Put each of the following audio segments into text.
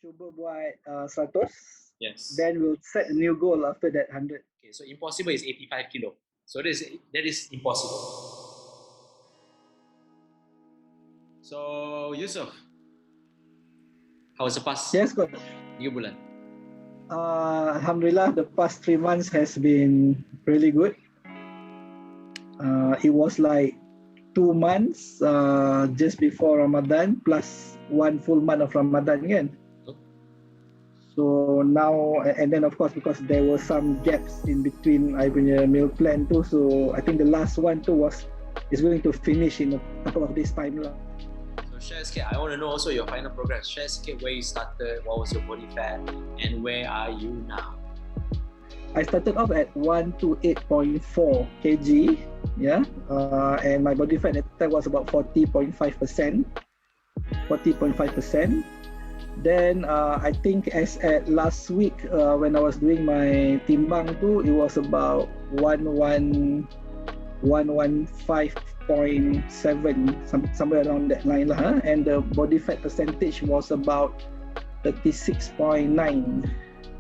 cuba buat 100. Yes. Then we'll set a new goal after that 100. Okay, so impossible is 85 kilo. So that is impossible. So Yusoff, how was the past? Yes, coach. 3 bulan. Alhamdulillah, the past 3 months has been really good. It was like 2 months just before Ramadan plus 1 full month of Ramadan kan. So now, and then of course because there were some gaps in between I punya meal plan too, so I think the last one too is going to finish in a couple of days time lah. So share sikit, I want to know also your final progress. Share sikit where you started, what was your body fat, and where are you now? I started off at 128.4 kg, yeah, and my body fat at that time was about 40.5%. Then I think as at last week when I was doing my timbang too, it was about 115.7, somewhere around that line lah, and the body fat percentage was about 36.9.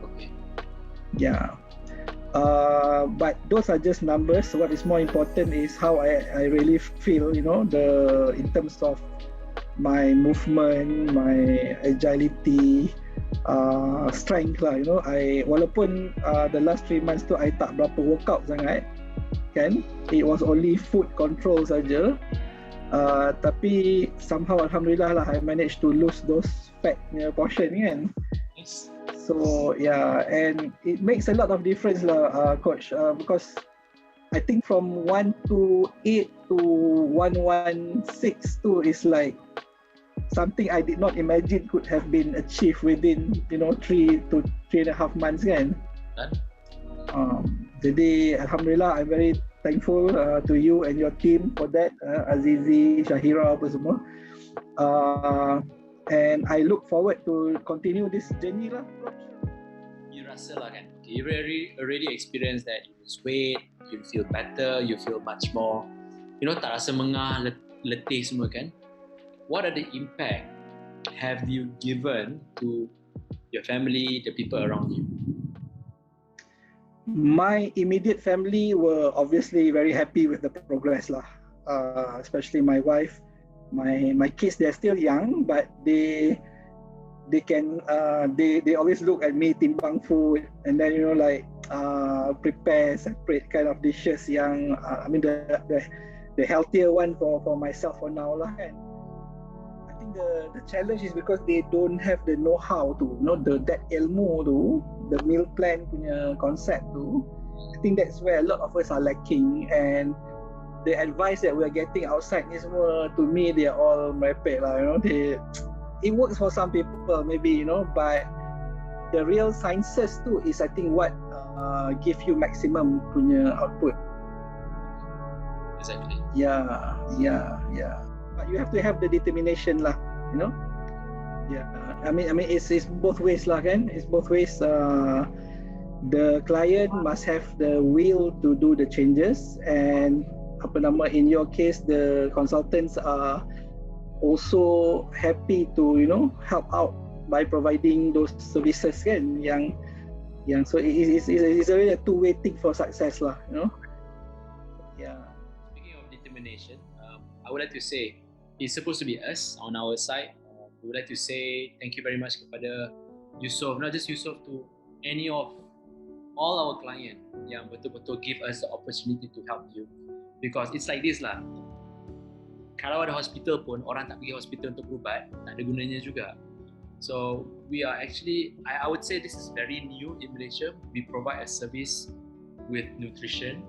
Okay. Yeah. But those are just numbers. What is more important is how I really feel, you know, in terms of my movement, my agility, strength lah, you know. Walaupun the last 3 months tu I tak berapa workout sangat kan, it was only food control saja, tapi somehow alhamdulillah lah I managed to lose those fat portion kan. Yes. So yeah, and it makes a lot of difference lah, coach, because I think from 128 to 116 too is like something I did not imagine could have been achieved within 3 to 3.5 months kan. Jadi alhamdulillah, I'm very thankful to you and your team for that, Azizi, Shahira apa semua, and I look forward to continue this journey lah. You rasa lah kan, you already experienced that you lose weight, you feel better, you feel much more, tak rasa mengah, letih semua kan. What are the impact have you given to your family, the people around you? My immediate family were obviously very happy with the progress lah, especially my wife. My kids, they're still young, but they always look at me timbang food and then prepare separate kind of dishes yang the healthier one for myself for now lah kan. I think the challenge is because they don't have the know-how to that ilmu tu, the meal plan punya concept tu. I think that's where a lot of us are lacking, and the advice that we're getting outside ni semua, to me they are all merepek lah, it works for some people maybe, but the real sciences too is I think what give you maximum punya output. Exactly. Yeah. But you have to have the determination lah, Yeah. I mean it's both ways lah kan. It's both ways. The client must have the will to do the changes, and in your case the consultants are also happy to help out by providing those services kan, yang so it's really a two-way thing for success lah, Yeah. Speaking of determination, I would like to say it's supposed to be us on our side. We would like to say thank you very much kepada Yusoff, not just Yusoff, to any of all our client yang betul-betul give us the opportunity to help you, because it's like this lah. Kalau ada hospital pun, orang tak pergi hospital untuk berubat, tak ada gunanya juga. So we are actually, I would say this is very new in Malaysia. We provide a service with nutrition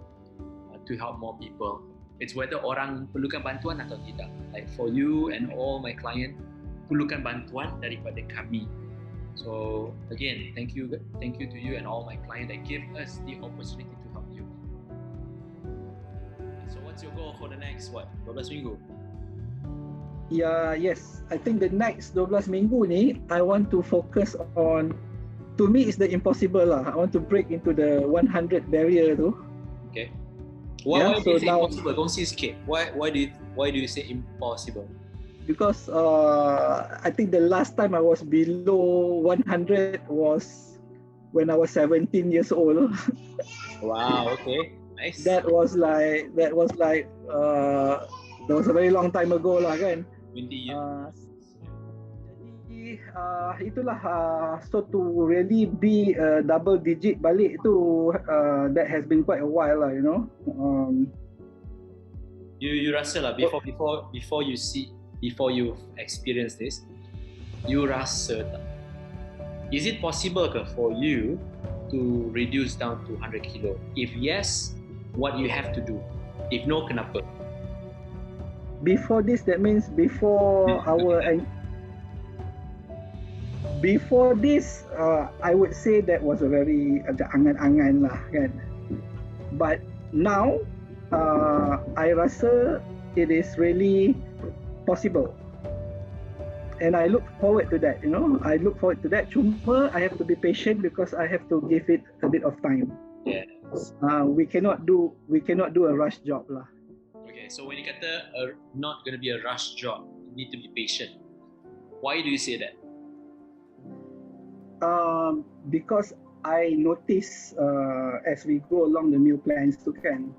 to help more people. It's whether orang perlukan bantuan atau tidak. Like for you and all my client, perlukan bantuan daripada kami. So again, thank you to you and all my client that give us the opportunity to help you. So what's your goal for the next 12 minggu? Yeah, yes. I think the next 12 minggu ni, I want to focus on, to me it's the impossible lah. I want to break into the 100 barrier tu. Okay. Why do you say impossible? Kongsi sikit. Why do you say impossible? because I think the last time I was below 100 was when I was 17 years old. Wow, okay. Nice. That was like that was a very long time ago lah kan. 20 years. Jadi itulah so to really be double digit balik tu that has been quite a while lah, you know. You rasa lah before you've experienced this, you rasa tak? Is it possible ke for you to reduce down to 100 kilo? If yes, what you have to do? If no, kenapa? Before this, that means before before this, I would say that was a very angan-angan lah kan. But now, I rasa it is really possible. And I look forward to that, you know. I look forward to that. Cuma I have to be patient because I have to give it a bit of time. Yes. We cannot do a rush job lah. Okay, so when you kata not going to be a rush job, you need to be patient. Why do you say that? Because I notice as we go along the meal plans tu kan,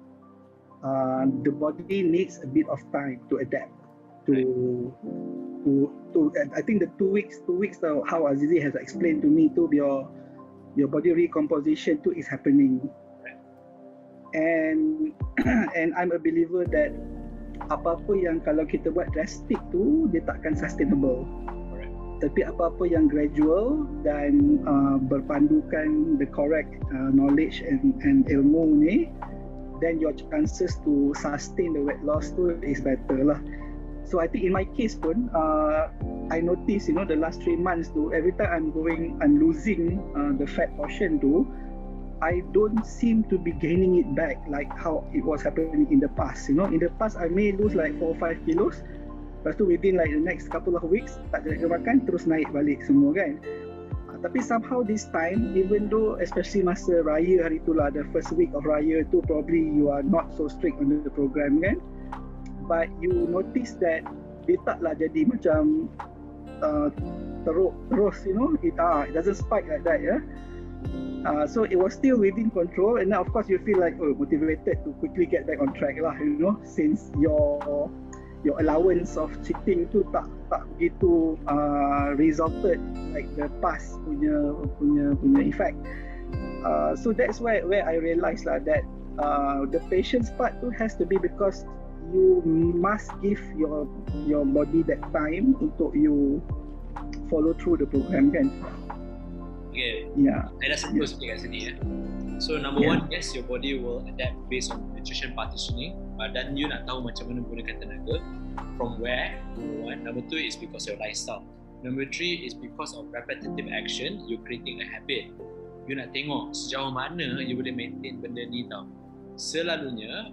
the body needs a bit of time to adapt to I think the 2 weeks how Azizi has explained to me too, your body recomposition too is happening. And I'm a believer that apa-apa yang kalau kita buat drastic tu dia takkan sustainable. Tapi apa-apa yang gradual dan berpandukan the correct knowledge and ilmu ni, then your chances to sustain the weight loss tu is better lah. So I think in my case pun, I notice, you know, the last 3 months tu, every time I'm losing the fat portion tu, I don't seem to be gaining it back like how it was happening in the past. You know, in the past I may lose like 4 or 5 kilos. Lepas tu within like the next couple of weeks, tak jaga makan, terus naik balik semua kan. Tapi somehow this time, even though especially masa raya hari tu lah, the first week of raya tu, probably you are not so strict on the program kan. But you notice that dia taklah jadi macam terus, you know, it doesn't spike like that, yeah. So it was still within control, and now of course you feel like motivated to quickly get back on track lah, you know, since your allowance of cheating tu tak begitu resulted like the past punya effect. So that's where I realised lah that the patience part tu has to be because you must give your body that time untuk you follow through the program kan. Okay. Yeah. Saya dah sebut sikit kat sini ya. So number one, yes, your body will adapt based on nutrition partitioning. Dan you nak tahu macam mana gunakan tenaga. From where? Number one. Number two is because of your lifestyle. Number three is because of repetitive action. You're creating a habit. You nak tengok sejauh mana you boleh maintain benda ni tau. Selalunya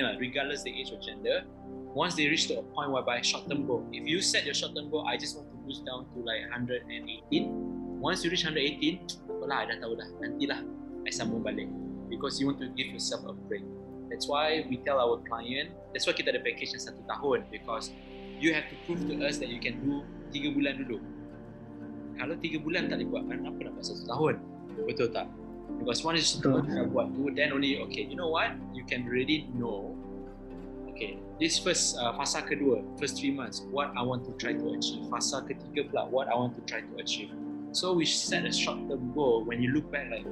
lah, regardless the age or gender, once they reach to a point whereby short-term goal, if you set your short-term goal, I just want to boost down to like 118. Once you reach 118, apalah, I dah tahu dah, nantilah I sambung balik. Because you want to give yourself a break. That's why we tell our client, that's why kita ada package yang 1 tahun, because you have to prove to us that you can do 3 bulan dulu. Kalau 3 bulan tak boleh buat, kenapa nak buat 1 tahun? Betul tak? Because one is to buat tu, then only, okay, you know what? You can already know, okay, this first fasa kedua, first 3 months, what I want to try to achieve. Fasa ketiga pula, what I want to try to achieve. So we set a short-term goal. When you look back, like,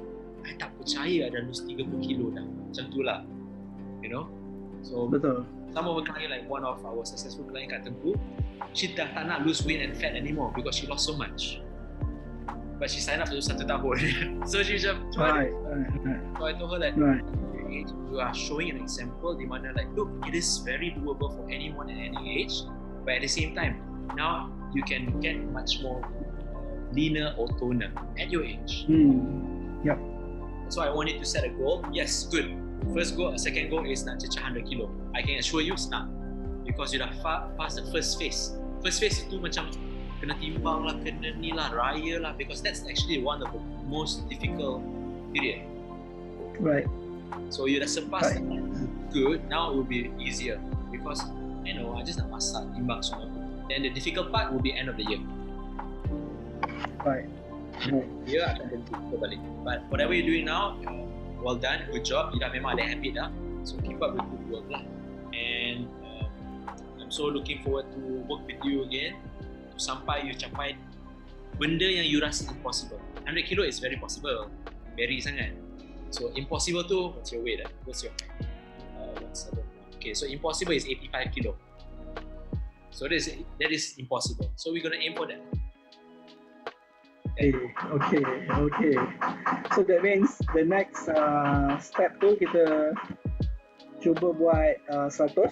I tak percaya ada lose 30 kilo dah. Macam tu lah, you know. So betul. Some of our client, like one of our successful client kat Tengku, she dah tak nak lose weight and fat anymore because she lost so much. But she signed up to 1 tahun. So she just right. So I told her that you are showing an example di mana like, look, it is very doable for anyone at any age, but at the same time, now you can get much more leaner or toner at your age. Yep. That's why I wanted to set a goal. Yes, good. First goal, second goal is nak cecah 100 kilo. I can assure you it's not, because you dah pass the first phase. First phase itu macam kena timbang lah, kena ni lah, raya lah, because that's actually one of the most difficult period. Right. So you dah surpass that. Good. Now it will be easier because I just nak masak, timbang semua. Then the difficult part will be end of the year. Right. Dia akan tentu kita balik. But whatever you're doing now, well done, good job. You dah memang ada habit dah. So keep up with good work lah. And I'm so looking forward to work with you again. Sampai you capai benda yang you rasa impossible. 100 kilo is very possible. Very sangat. So impossible tu, what's your weight? What's your height? 171. Okay, so impossible is 85 kilo. So that is impossible. So we're gonna aim for that. Okay. So that means the next step tu kita cuba buat 100.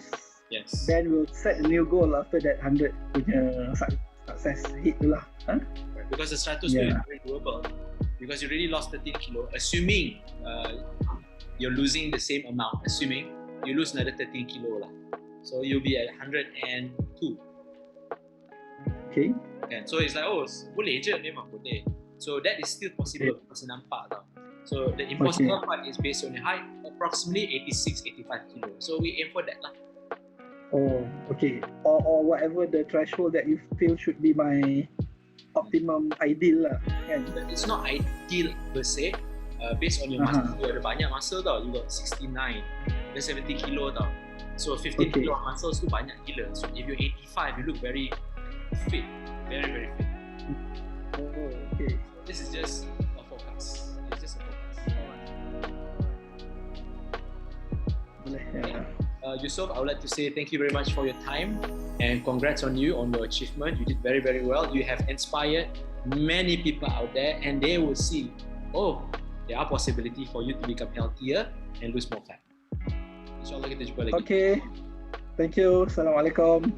Yes. Then we'll set a new goal after that 100 punya success hit tu lah. Because the 100 is very doable. Because you already lost 13 kilo. Assuming you're losing the same amount. Assuming you lose another 13 kilo lah. So you'll be at 102. Okay. So it's like, boleh je, memang boleh. So that is still possible, masih nampak tau. So the impossible part is based on your height, approximately 86-85 kilo. So we aim for that lah. Oh, okay. Or whatever the threshold that you feel should be my optimum ideal lah. Kan? It's not ideal per se. Based on your muscle, you ada banyak muscle tau. You got 69, then 70 kilo tau. So 15 kilo of muscles tu banyak gila. So if you're 85, you look very fit, very very fit. Oh, okay. This is just a forecast. It's just a forecast. Yusoff, I would like to say thank you very much for your time and congrats on you on your achievement. You did very very well. You have inspired many people out there, and they will see, there are possibility for you to become healthier and lose more fat. InsyaAllah kita jumpa lagi. Okay. Thank you. Assalamualaikum.